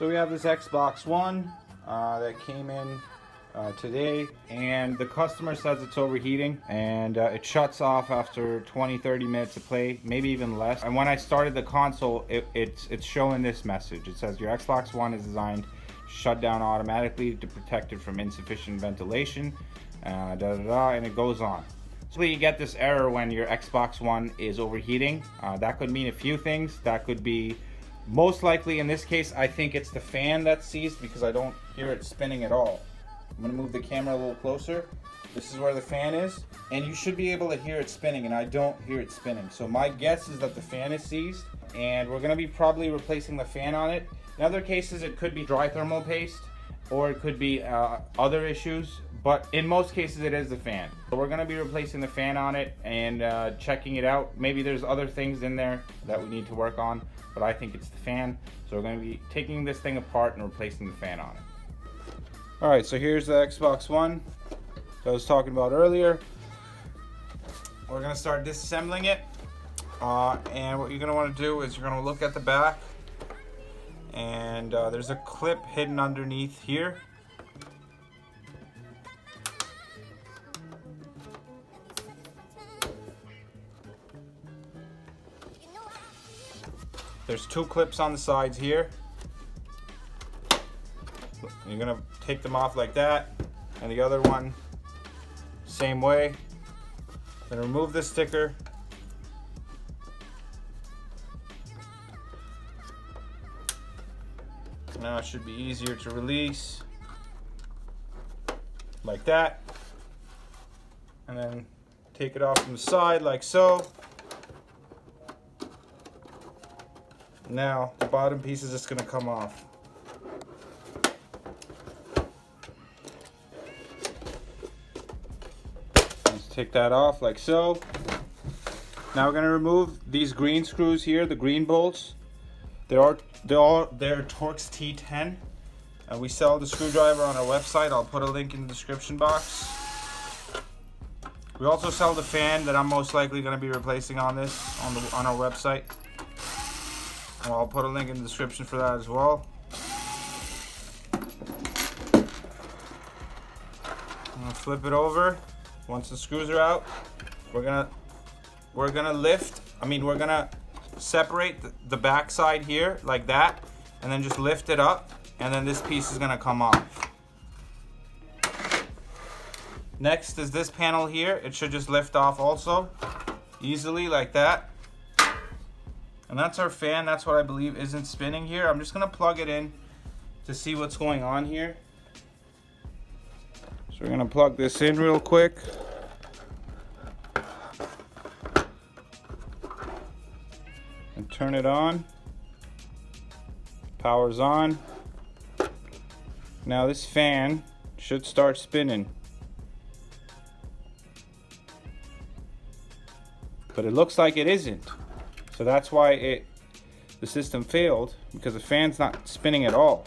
So we have this Xbox One that came in today, and the customer says it's overheating, and it shuts off after 20-30 minutes of play, maybe even less. And when I started the console, it's showing this message. It says your Xbox One is designed to shut down automatically to protect it from insufficient ventilation, and it goes on. So you get this error when your Xbox One is overheating. That could mean a few things. That could be, most likely in this case, I think it's the fan that's seized because I don't hear it spinning at all. I'm gonna move the camera a little closer. This is where the fan is, and you should be able to hear it spinning, and I don't hear it spinning. So my guess is that the fan is seized, and we're gonna be probably replacing the fan on it. In other cases, it could be dry thermal paste, or it could be other issues, but in most cases it is the fan. So we're gonna be replacing the fan on it and checking it out. Maybe there's other things in there that we need to work on, but I think it's the fan. So we're gonna be taking this thing apart and replacing the fan on it. All right, so here's the Xbox One that I was talking about earlier. We're gonna start disassembling it. And what you're gonna wanna do is you're gonna look at the back, and there's a clip hidden underneath here. There's two clips on the sides here. You're gonna take them off like that, and the other one, same way. Then remove the sticker. Now it should be easier to release, like that. And then take it off from the side like so. Now the bottom piece is just gonna come off. Just take that off like so. Now we're gonna remove these green screws here, the green bolts. They're Torx T10. We sell the screwdriver on our website. I'll put a link in the description box. We also sell the fan that I'm most likely going to be replacing on this on our website. Well, I'll put a link in the description for that as well. I'm gonna flip it over. Once the screws are out, we're gonna separate the back side here like that, and then just lift it up, and then this piece is gonna come off. Next is this panel here. It should just lift off also easily like that. And that's our fan. That's what I believe isn't spinning here. I'm just gonna plug it in to see what's going on here. So we're gonna plug this in real quick. And turn it on. Power's on. Now this fan should start spinning. But it looks like it isn't. So that's why the system failed, because the fan's not spinning at all.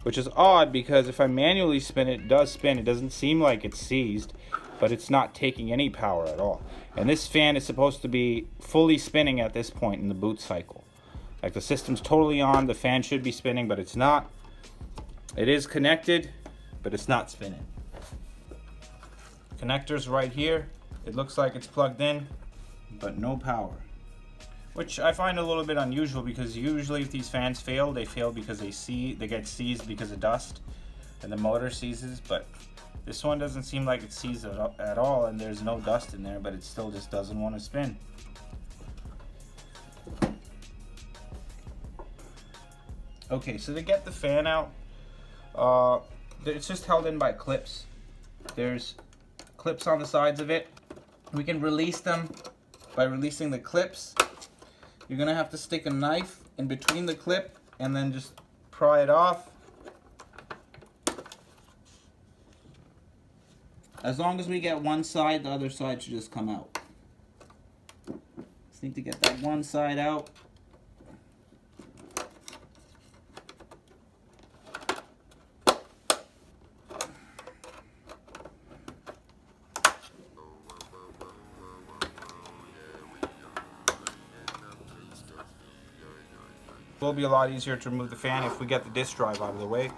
Which is odd, because if I manually spin it, it does spin. It doesn't seem like it's seized, but it's not taking any power at all. And this fan is supposed to be fully spinning at this point in the boot cycle. Like the system's totally on, the fan should be spinning, but it's not. It is connected, but it's not spinning. Connector's right here. It looks like it's plugged in, but no power. Which I find a little bit unusual, because usually if these fans fail, they fail because they get seized because of dust and the motor seizes, but this one doesn't seem like it's seized at all, and there's no dust in there, but it still just doesn't want to spin. Okay, so to get the fan out, it's just held in by clips. There's clips on the sides of it. We can release them by releasing the clips. You're gonna have to stick a knife in between the clip and then just pry it off. As long as we get one side, the other side should just come out. Just need to get that one side out. It will be a lot easier to remove the fan if we get the disk drive out of the way.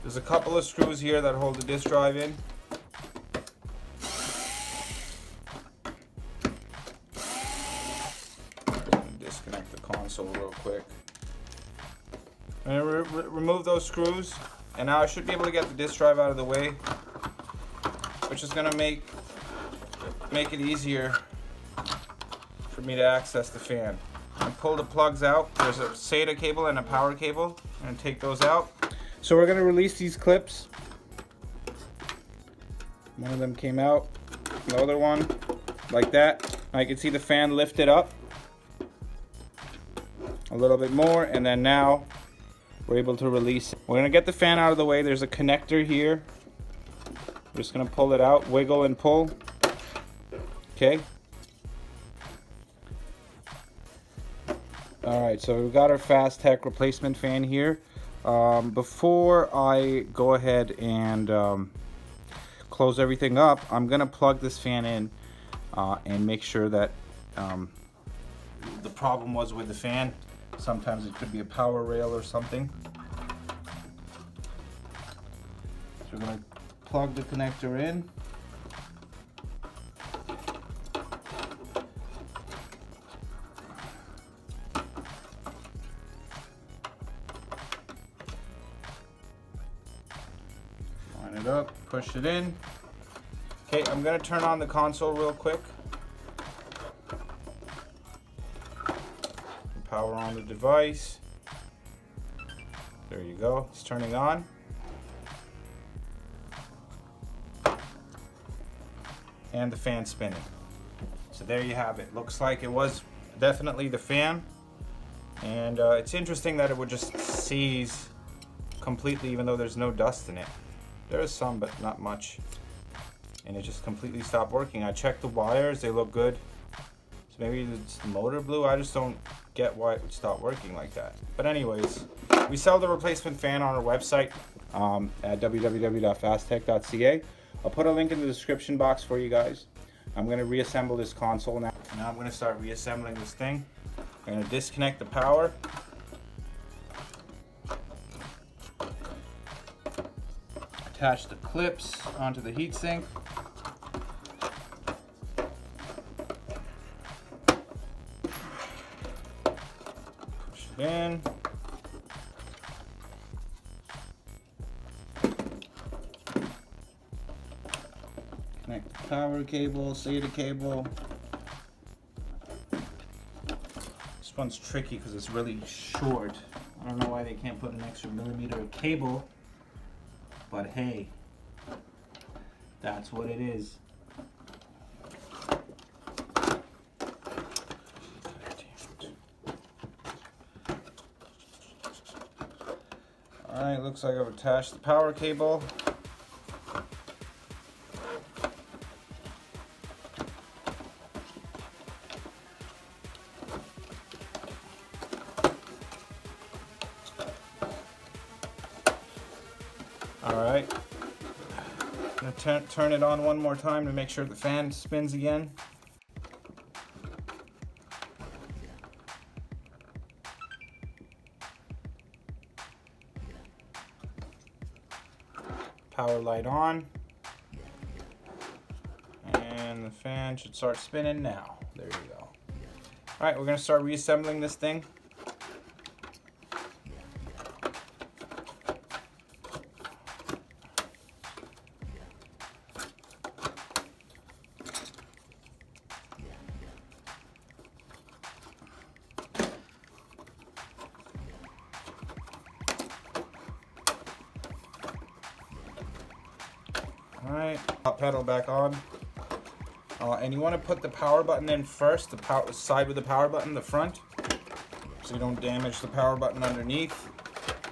There's a couple of screws here that hold the disk drive in. Disconnect the console real quick. I'm going to remove those screws, and now I should be able to get the disk drive out of the way, which is going to make it easier for me to access the fan. And pull the plugs out. There's a SATA cable and a power cable. I'm going to take those out. So we're going to release these clips. One of them came out. The other one, like that. I can see the fan lifted up a little bit more, and then now we're able to release it. We're going to get the fan out of the way. There's a connector here. We're just going to pull it out, wiggle and pull. Okay. Alright, so we've got our Fast Tech replacement fan here. Before I go ahead and close everything up, I'm going to plug this fan in and make sure that the problem was with the fan. Sometimes it could be a power rail or something. So we're going to plug the connector in. Line it up, push it in. Okay, I'm going to turn on the console real quick. Power on the device. There you go, it's turning on. And the fan spinning. So there you have it. Looks like it was definitely the fan. And it's interesting that it would just seize completely even though there's no dust in it. There is some, but not much. And it just completely stopped working. I checked the wires, they look good. So maybe it's the motor blew. I just don't get why it would stop working like that. But anyways, we sell the replacement fan on our website at www.fasttech.ca. I'll put a link in the description box for you guys. I'm going to reassemble this console now. Now I'm going to start reassembling this thing. I'm going to disconnect the power. Attach the clips onto the heatsink. Push it in. Connect the power cable, SATA cable. This one's tricky because it's really short. I don't know why they can't put an extra millimeter of cable, but hey, that's what it is. Alright, looks like I've attached the power cable. Alright, I'm going to turn it on one more time to make sure the fan spins again. Power light on. And the fan should start spinning now. There you go. Alright, we're going to start reassembling this thing. Alright, top pedal back on. And you want to put the power button in first, the power side with the power button, the front, so you don't damage the power button underneath.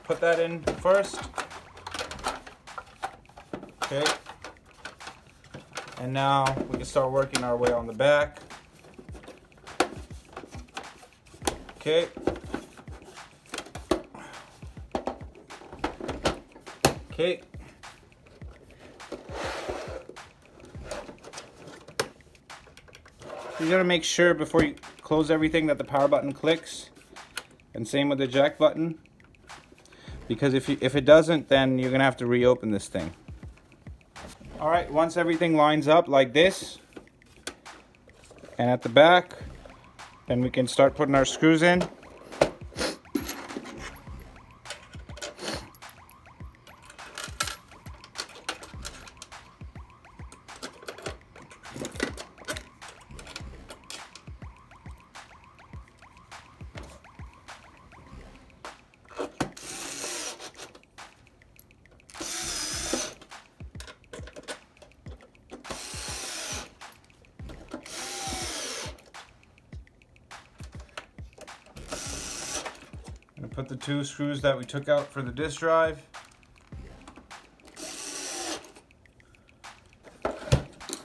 Put that in first. Okay. And now we can start working our way on the back. Okay. Okay. You gotta make sure before you close everything that the power button clicks. And same with the eject button, because if it doesn't, then you're gonna have to reopen this thing. All right, once everything lines up like this and at the back, then we can start putting our screws in. I'm gonna put the 2 screws that we took out for the disk drive.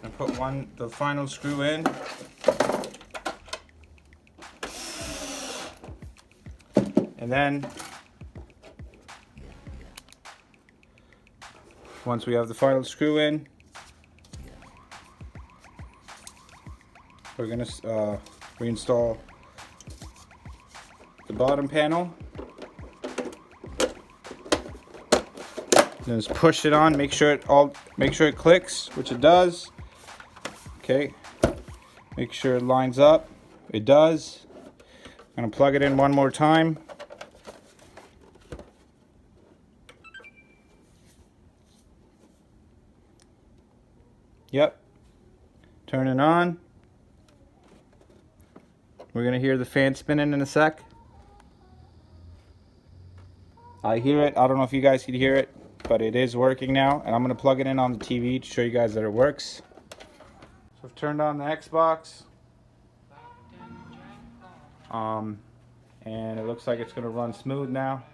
And put the final screw in. And then once we have the final screw in, we're gonna reinstall the bottom panel. Then just push it on, make sure it clicks, which it does. Okay, make sure it lines up. It does. I'm gonna plug it in one more time. Yep. Turn it on. We're gonna hear the fan spinning in a sec. I hear it. I don't know if you guys can hear it, but it is working now, and I'm gonna plug it in on the TV to show you guys that it works. So I've turned on the Xbox, and it looks like it's gonna run smooth now.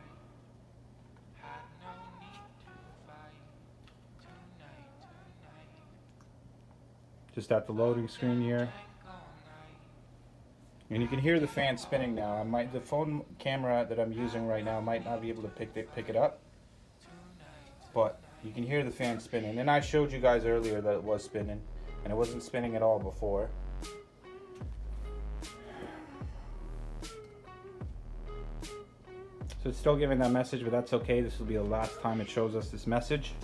Just at the loading screen here, and you can hear the fan spinning now. The phone camera that I'm using right now might not be able to pick it up, but you can hear the fan spinning. And I showed you guys earlier that it was spinning, and it wasn't spinning at all before. So it's still giving that message, but that's okay. This will be the last time it shows us this message.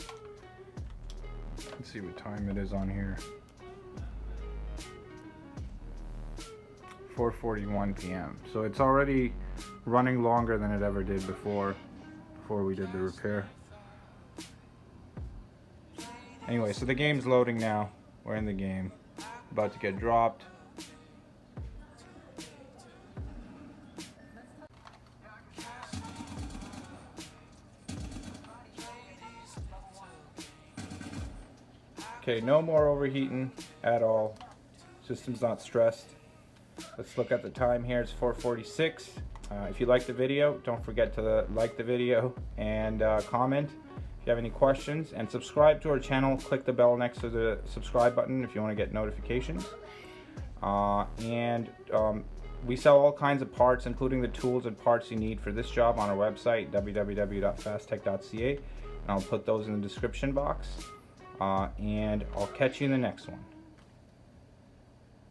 Let's see what time it is on here. 4:41 p.m. So it's already running longer than it ever did before we did the repair. Anyway, so the game's loading now. We're in the game. About to get dropped. Okay, no more overheating at all. System's not stressed. Let's look at the time here. It's 4:46. If you like the video, don't forget to like the video and comment if you have any questions, and subscribe to our channel. Click the bell next to the subscribe button if you want to get notifications. We sell all kinds of parts, including the tools and parts you need for this job, on our website, www.fasttech.ca, and I'll put those in the description box. And I'll catch you in the next one.